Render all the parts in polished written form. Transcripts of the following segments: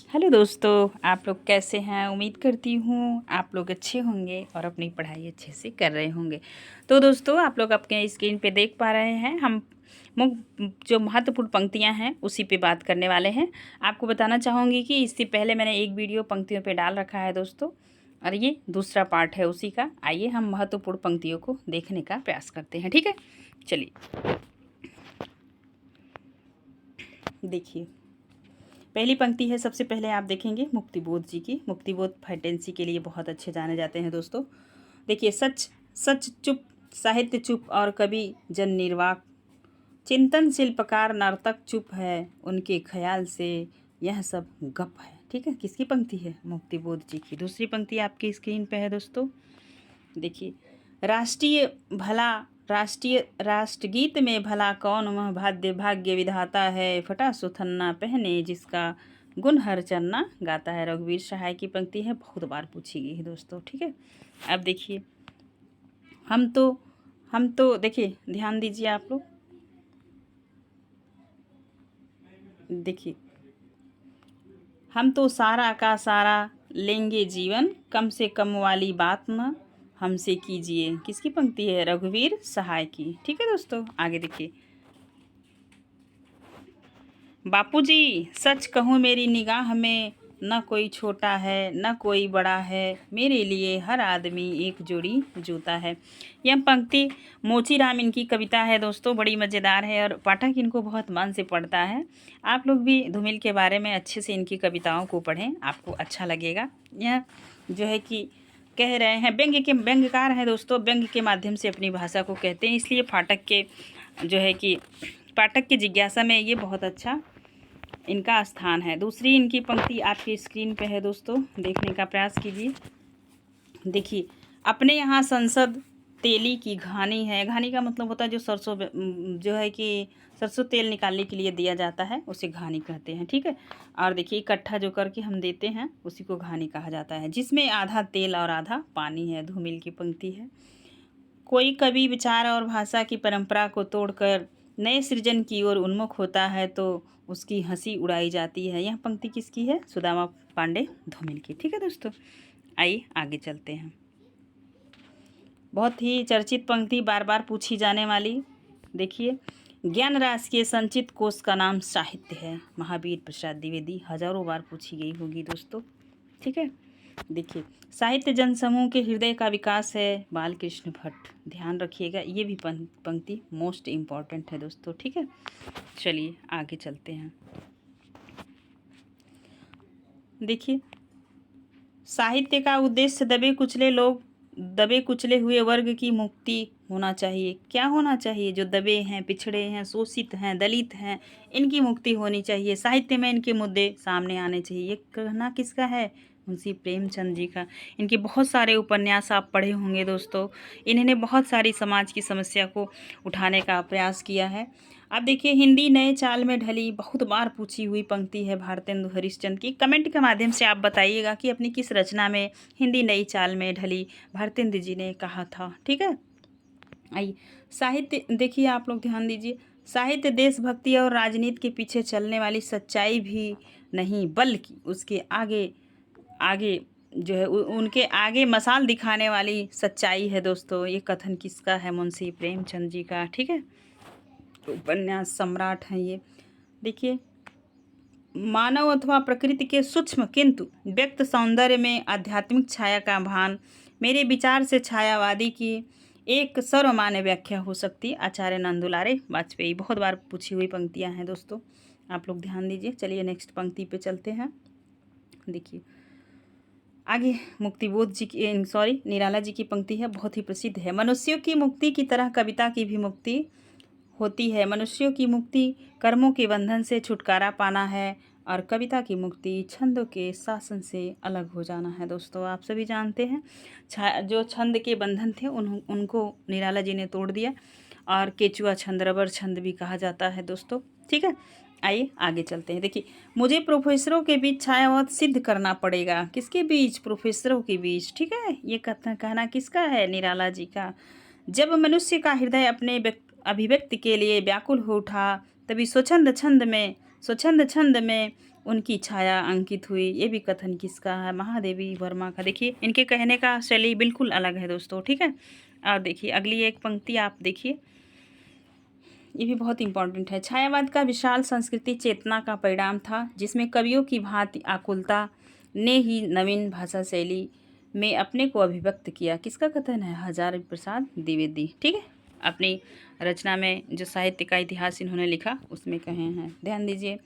Hello दोस्तों, आप लोग कैसे हैं। उम्मीद करती हूँ आप लोग अच्छे होंगे और अपनी पढ़ाई अच्छे से कर रहे होंगे। तो दोस्तों, आप लोग अपने स्क्रीन पे देख पा रहे हैं, हम जो महत्वपूर्ण पंक्तियाँ हैं उसी पे बात करने वाले हैं। आपको बताना चाहूँगी कि इससे पहले मैंने एक वीडियो पंक्तियों पे डाल रखा है दोस्तों, और ये दूसरा पार्ट है उसी का। आइए हम महत्वपूर्ण पंक्तियों को देखने का प्रयास करते हैं। ठीक है, चलिए देखिए। पहली पंक्ति है, सबसे पहले आप देखेंगे मुक्तिबोध जी की। मुक्तिबोध फैंटेसी के लिए बहुत अच्छे जाने जाते हैं दोस्तों। देखिए, सच सच चुप, साहित्य चुप और कवि जन निर्वाक, चिंतन शिल्पकार नर्तक चुप है, उनके ख्याल से यह सब गप है। ठीक है, किसकी पंक्ति है? मुक्तिबोध जी की। दूसरी पंक्ति आपकी स्क्रीन पे है दोस्तों, देखिए। राष्ट्रीय भला राष्ट्रगीत में भला कौन वह भाग्य विधाता है, फटा सुथन्ना पहने जिसका गुण हर चन्ना गाता है। रघुवीर सहाय की पंक्ति है, बहुत बार पूछी गई है दोस्तों। ठीक है, अब देखिए, हम तो देखिए, ध्यान दीजिए आप लोग, देखिए। हम तो सारा का सारा लेंगे जीवन, कम से कम वाली बात न हमसे कीजिए। किसकी पंक्ति है? रघुवीर सहाय की। ठीक है दोस्तों, आगे देखिए। बापूजी सच कहूँ मेरी निगाह में न कोई छोटा है न कोई बड़ा है, मेरे लिए हर आदमी एक जोड़ी जूता है। यह पंक्ति मोचीराम इनकी कविता है दोस्तों, बड़ी मज़ेदार है और पाठक इनको बहुत मन से पढ़ता है। आप लोग भी धूमिल के बारे में अच्छे से इनकी कविताओं को पढ़ें, आपको अच्छा लगेगा। यह जो है कि कह रहे हैं, व्यंग्यकार है दोस्तों, व्यंग्य के माध्यम से अपनी भाषा को कहते हैं, इसलिए पाठक की जिज्ञासा में ये बहुत अच्छा इनका स्थान है। दूसरी इनकी पंक्ति आपकी स्क्रीन पे है दोस्तों, देखने का प्रयास कीजिए। देखिए, अपने यहाँ संसद तेली की घानी है। घानी का मतलब होता है जो सरसों जो है कि सरसों तेल निकालने के लिए दिया जाता है, उसे घानी कहते हैं। ठीक है, और देखिए, इकट्ठा जो करके हम देते हैं उसी को घानी कहा जाता है, जिसमें आधा तेल और आधा पानी है। धूमिल की पंक्ति है। कोई कवि विचार और भाषा की परंपरा को तोड़कर नए सृजन की ओर उन्मुख होता है तो उसकी हंसी उड़ाई जाती है। यह पंक्ति किसकी है? सुदामा पांडे धूमिल की। ठीक है दोस्तों, आइए आगे चलते हैं। बहुत ही चर्चित पंक्ति, बार बार पूछी जाने वाली। देखिए, ज्ञान रास के संचित कोश का नाम साहित्य है। महावीर प्रसाद द्विवेदी, हजारों बार पूछी गई होगी दोस्तों। ठीक है, देखिए, साहित्य जनसमूह के हृदय का विकास है। बालकृष्ण भट्ट, ध्यान रखिएगा, ये भी पंक्ति मोस्ट इम्पॉर्टेंट है दोस्तों। ठीक है, चलिए आगे चलते हैं। देखिए, साहित्य का उद्देश्य दबे कुचले हुए वर्ग की मुक्ति होना चाहिए। क्या होना चाहिए? जो दबे हैं, पिछड़े हैं, शोषित हैं, दलित हैं, इनकी मुक्ति होनी चाहिए। साहित्य में इनके मुद्दे सामने आने चाहिए। ये कहना किसका है? मुंशी प्रेमचंद जी का। इनके बहुत सारे उपन्यास आप पढ़े होंगे दोस्तों। इन्होंने बहुत सारी समाज की समस्या को उठाने का प्रयास किया है। अब देखिए, हिंदी नए चाल में ढली, बहुत बार पूछी हुई पंक्ति है भारतेंदु हरिश्चंद्र की। कमेंट के माध्यम से आप बताइएगा कि अपनी किस रचना में हिंदी नई चाल में ढली भारतेंदु जी ने कहा था। ठीक है, आइए। साहित्य देखिए, आप लोग ध्यान दीजिए। साहित्य देशभक्ति और राजनीति के पीछे चलने वाली सच्चाई भी नहीं, बल्कि उसके आगे आगे जो है उनके आगे मसाल दिखाने वाली सच्चाई है दोस्तों। ये कथन किसका है? मुंशी प्रेमचंद जी का। ठीक है, उपन्यास सम्राट हैं ये। देखिए, मानव अथवा प्रकृति के सूक्ष्म किंतु व्यक्त सौंदर्य में आध्यात्मिक छाया का भान, मेरे विचार से छायावादी की एक सर्वमान्य व्याख्या हो सकती। आचार्य नंदुलारे वाजपेयी, बहुत बार पूछी हुई पंक्तियां हैं दोस्तों, आप लोग ध्यान दीजिए। चलिए नेक्स्ट पंक्ति पे चलते हैं। देखिए, आगे मुक्तिबोध जी की निराला जी की पंक्ति है, बहुत ही प्रसिद्ध है। मनुष्यों की मुक्ति की तरह कविता की भी मुक्ति होती है। मनुष्यों की मुक्ति कर्मों के बंधन से छुटकारा पाना है और कविता की मुक्ति छंदों के शासन से अलग हो जाना है दोस्तों। आप सभी जानते हैं जो छंद के बंधन थे उनको निराला जी ने तोड़ दिया, और केचुआ छंद, रबर छंद भी कहा जाता है दोस्तों। ठीक है, आइए आगे चलते हैं। देखिए, मुझे प्रोफेसरों के बीच छायावत सिद्ध करना पड़ेगा। किसके बीच? प्रोफेसरों के बीच। ठीक है, ये कहना किसका है? निराला जी का। जब मनुष्य का हृदय अपने अभिव्यक्ति के लिए व्याकुल हो उठा, तभी स्वच्छंद छंद में स्वच्छंद छंद में उनकी छाया अंकित हुई। ये भी कथन किसका है? महादेवी वर्मा का। देखिए इनके कहने का शैली बिल्कुल अलग है दोस्तों, ठीक है। और देखिए अगली एक पंक्ति आप देखिए, ये भी बहुत इंपॉर्टेंट है। छायावाद का विशाल संस्कृति चेतना का परिणाम था, जिसमें कवियों की भांति आकुलता ने ही नवीन भाषा शैली में अपने को अभिव्यक्त किया। किसका कथन है? हजारी प्रसाद द्विवेदी, ठीक है। अपनी रचना में जो साहित्य का इतिहास इन्होंने लिखा उसमें कहे हैं, ध्यान दीजिए।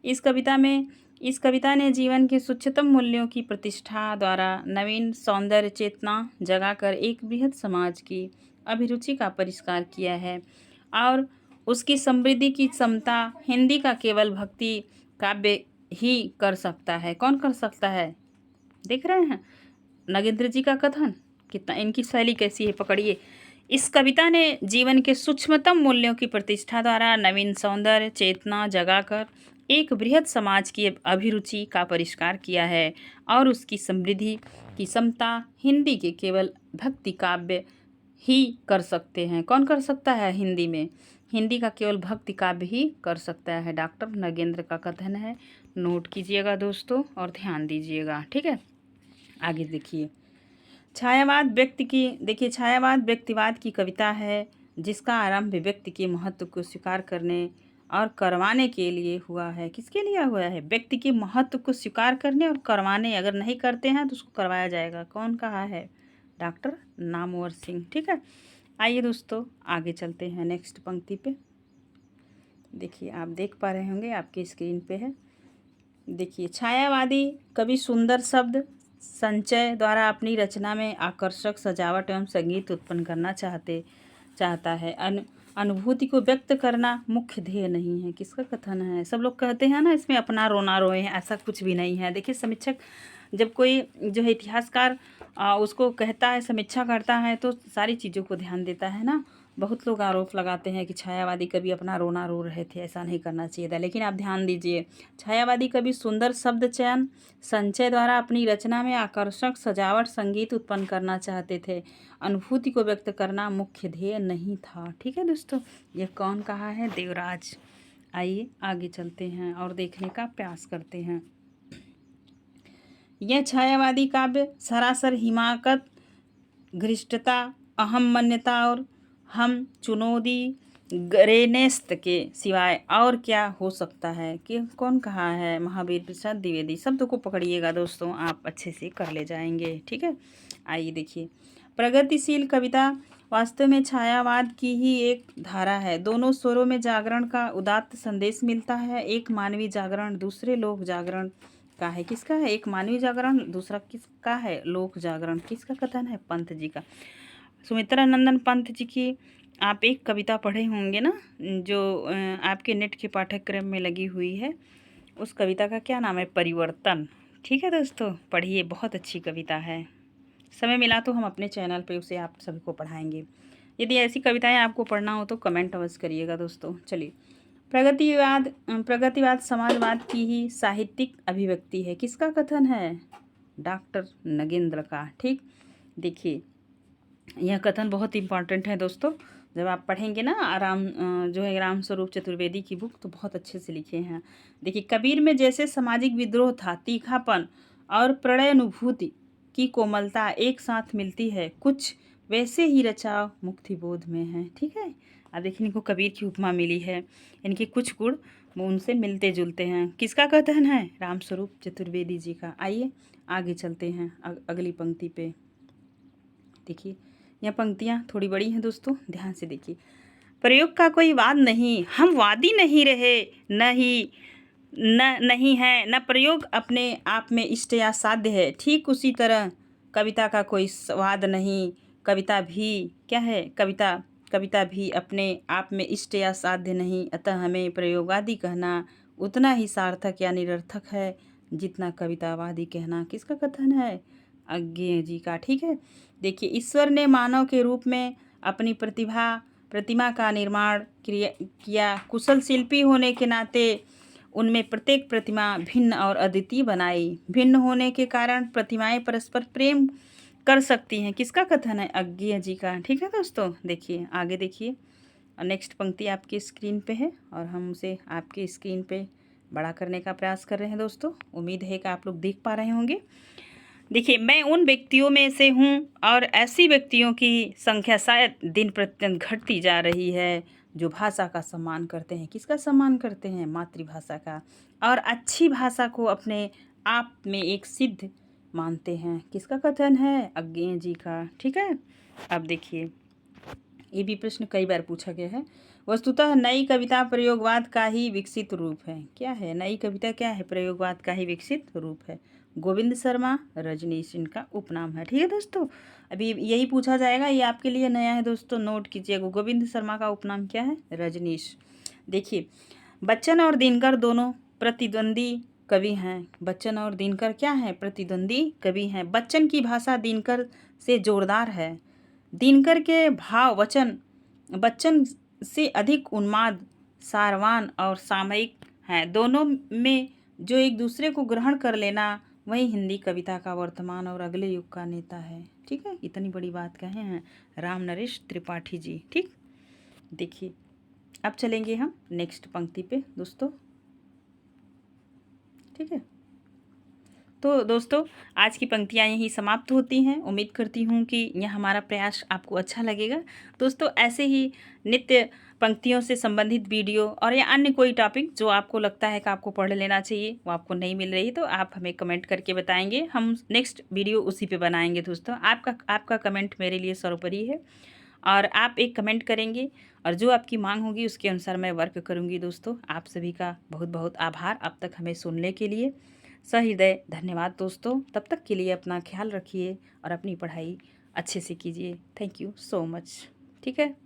इस कविता ने जीवन के उच्चतम मूल्यों की प्रतिष्ठा द्वारा नवीन सौंदर्य चेतना जगाकर एक बृहद समाज की अभिरुचि का परिष्कार किया है और उसकी समृद्धि की क्षमता हिंदी का केवल भक्ति काव्य ही कर सकता है। कौन कर सकता है? देख रहे हैं नगेंद्र जी का कथन, कितना इनकी शैली कैसी है, पकड़िए। इस कविता ने जीवन के सूक्ष्मतम मूल्यों की प्रतिष्ठा द्वारा नवीन सौंदर्य चेतना जगाकर एक बृहद समाज की अभिरुचि का परिष्कार किया है और उसकी समृद्धि की क्षमता हिंदी के केवल भक्ति काव्य ही कर सकते हैं। कौन कर सकता है? हिंदी में हिंदी का केवल भक्ति काव्य ही कर सकता है। डॉक्टर नगेंद्र का कथन है, नोट कीजिएगा दोस्तों और ध्यान दीजिएगा, ठीक है। आगे देखिए, छायावाद व्यक्तिवाद की कविता है, जिसका आरंभ व्यक्ति के महत्व को स्वीकार करने और करवाने के लिए हुआ है। किसके लिए हुआ है? व्यक्ति के महत्व को स्वीकार करने और करवाने। अगर नहीं करते हैं तो उसको करवाया जाएगा। कौन कहा है? डॉक्टर नामवर सिंह, ठीक है। आइए दोस्तों आगे चलते हैं नेक्स्ट पंक्ति पे। देखिए आप देख पा रहे होंगे, आपकी स्क्रीन पे है। देखिए, छायावादी कवि सुंदर शब्द संचय द्वारा अपनी रचना में आकर्षक सजावट एवं संगीत उत्पन्न करना चाहता है। अनुभूति को व्यक्त करना मुख्य ध्येय नहीं है। किसका कथन है? सब लोग कहते हैं ना इसमें अपना रोना रोए हैं, ऐसा कुछ भी नहीं है। देखिए समीक्षक जब कोई जो है इतिहासकार उसको कहता है, समीक्षा करता है, तो सारी चीज़ों को ध्यान देता है ना। बहुत लोग आरोप लगाते हैं कि छायावादी कवि अपना रोना रो रहे थे, ऐसा नहीं करना चाहिए था। लेकिन आप ध्यान दीजिए, छायावादी कवि सुंदर शब्द चयन संचय द्वारा अपनी रचना में आकर्षक सजावट संगीत उत्पन्न करना चाहते थे। अनुभूति को व्यक्त करना मुख्य ध्येय नहीं था, ठीक है दोस्तों। यह कौन कहा है? देवराज। आइए आगे चलते हैं और देखने का प्रयास करते हैं। यह छायावादी काव्य सरासर हिमाकत, घृष्टता, अहमन्यता और हम चुनौदी ग्रेनेस्त के सिवाय और क्या हो सकता है? कि कौन कहा है? महावीर प्रसाद द्विवेदी। शब्द को पकड़िएगा दोस्तों, आप अच्छे से कर ले जाएंगे, ठीक है। आइए देखिए, प्रगतिशील कविता वास्तव में छायावाद की ही एक धारा है। दोनों स्वरों में जागरण का उदात्त संदेश मिलता है। एक मानवीय जागरण दूसरे लोक जागरण का है। किसका है? एक मानवीय जागरण, दूसरा किसका है? लोक जागरण। किसका कथन है? पंत जी का। सुमित्रा नंदन पंत जी की आप एक कविता पढ़े होंगे ना, जो आपके नेट के पाठ्यक्रम में लगी हुई है। उस कविता का क्या नाम है? परिवर्तन, ठीक है दोस्तों। पढ़िए, बहुत अच्छी कविता है। समय मिला तो हम अपने चैनल पे उसे आप सभी को पढ़ाएंगे। यदि ऐसी कविताएं आपको पढ़ना हो तो कमेंट अवश्य करिएगा दोस्तों। चलिए, प्रगतिवाद समाजवाद की ही साहित्यिक अभिव्यक्ति है। किसका कथन है? डॉक्टर नगेंद्र का, ठीक। देखिए यह कथन बहुत इंपॉर्टेंट है दोस्तों। जब आप पढ़ेंगे ना जो है राम स्वरूप चतुर्वेदी की बुक, तो बहुत अच्छे से लिखे हैं। देखिए, कबीर में जैसे सामाजिक विद्रोह था, तीखापन और प्रणय अनुभूति की कोमलता एक साथ मिलती है, कुछ वैसे ही रचाव मुक्ति बोध में है, ठीक है। अब देखिए, इनको कबीर की उपमा मिली है, इनके कुछ गुण वो उनसे मिलते जुलते हैं। किसका कथन है? राम स्वरूप चतुर्वेदी जी का। आइए आगे चलते हैं अगली पंक्ति पे। देखिए, यह पंक्तियाँ थोड़ी बड़ी हैं दोस्तों, ध्यान से देखिए। प्रयोग का कोई वाद नहीं, हम वादी नहीं रहे, नहीं है, न प्रयोग अपने आप में इष्ट या साध्य है। ठीक उसी तरह कविता का कोई स्वाद नहीं, कविता भी क्या है? कविता भी अपने आप में इष्ट या साध्य नहीं। अतः हमें प्रयोगादि कहना उतना ही सार्थक या निरर्थक है जितना कवितावादी कहना। किसका कथन है? अज्ञेय जी का, ठीक है। देखिए, ईश्वर ने मानव के रूप में अपनी प्रतिमा का निर्माण किया। कुशल शिल्पी होने के नाते उनमें प्रत्येक प्रतिमा भिन्न और अद्वितीय बनाई। भिन्न होने के कारण प्रतिमाएं परस्पर प्रेम कर सकती हैं। किसका कथन है? अज्ञेय जी का, ठीक है दोस्तों। देखिए आगे देखिए, नेक्स्ट पंक्ति आपकी स्क्रीन पे है और हम उसे आपकी स्क्रीन पे बड़ा करने का प्रयास कर रहे हैं दोस्तों। उम्मीद है कि आप लोग देख पा रहे होंगे। देखिए, मैं उन व्यक्तियों में से हूँ और ऐसी व्यक्तियों की संख्या शायद दिन प्रतिदिन घटती जा रही है जो भाषा का सम्मान करते हैं। किसका सम्मान करते हैं? मातृभाषा का। और अच्छी भाषा को अपने आप में एक सिद्ध मानते हैं। किसका कथन है? अज्ञे जी का। ठीक है, अब देखिए, ये भी प्रश्न कई बार पूछा गया है। वस्तुतः नई कविता प्रयोगवाद का ही विकसित रूप है। क्या है नई कविता? क्या है? प्रयोगवाद का ही विकसित रूप है। गोविंद शर्मा रजनीश इनका उपनाम है। ठीक है दोस्तों, अभी यही पूछा जाएगा, ये आपके लिए नया है दोस्तों, नोट कीजिएगा। गोविंद शर्मा का उपनाम क्या है? रजनीश। देखिए, बच्चन और दिनकर दोनों प्रतिद्वंदी कवि हैं। बच्चन और दिनकर क्या है? प्रतिद्वंदी कवि हैं। बच्चन की भाषा दिनकर से जोरदार है। दिनकर के भाव वचन बच्चन से अधिक उन्माद, सारवान और सामयिक हैं। दोनों में जो एक दूसरे को ग्रहण कर लेना, वही हिंदी कविता का वर्तमान और अगले युग का नेता है। ठीक है, इतनी बड़ी बात कहे हैं राम नरेश त्रिपाठी जी। ठीक, देखिए, अब चलेंगे हम नेक्स्ट पंक्ति पे दोस्तों। ठीक है, तो दोस्तों आज की पंक्तियाँ यही समाप्त होती हैं। उम्मीद करती हूँ कि यह हमारा प्रयास आपको अच्छा लगेगा। दोस्तों ऐसे ही नित्य पंक्तियों से संबंधित वीडियो और या अन्य कोई टॉपिक जो आपको लगता है कि आपको पढ़ लेना चाहिए, वो आपको नहीं मिल रही, तो आप हमें कमेंट करके बताएंगे। हम नेक्स्ट वीडियो उसी पे बनाएंगे दोस्तों। आपका कमेंट मेरे लिए सर्वोपरि है और आप एक कमेंट करेंगे और जो आपकी मांग होगी उसके अनुसार मैं वर्क करूँगी। दोस्तों आप सभी का बहुत बहुत आभार अब तक हमें सुनने के लिए। सहृदय धन्यवाद दोस्तों। तब तक के लिए अपना ख्याल रखिए और अपनी पढ़ाई अच्छे से कीजिए। Thank you so much. ठीक है।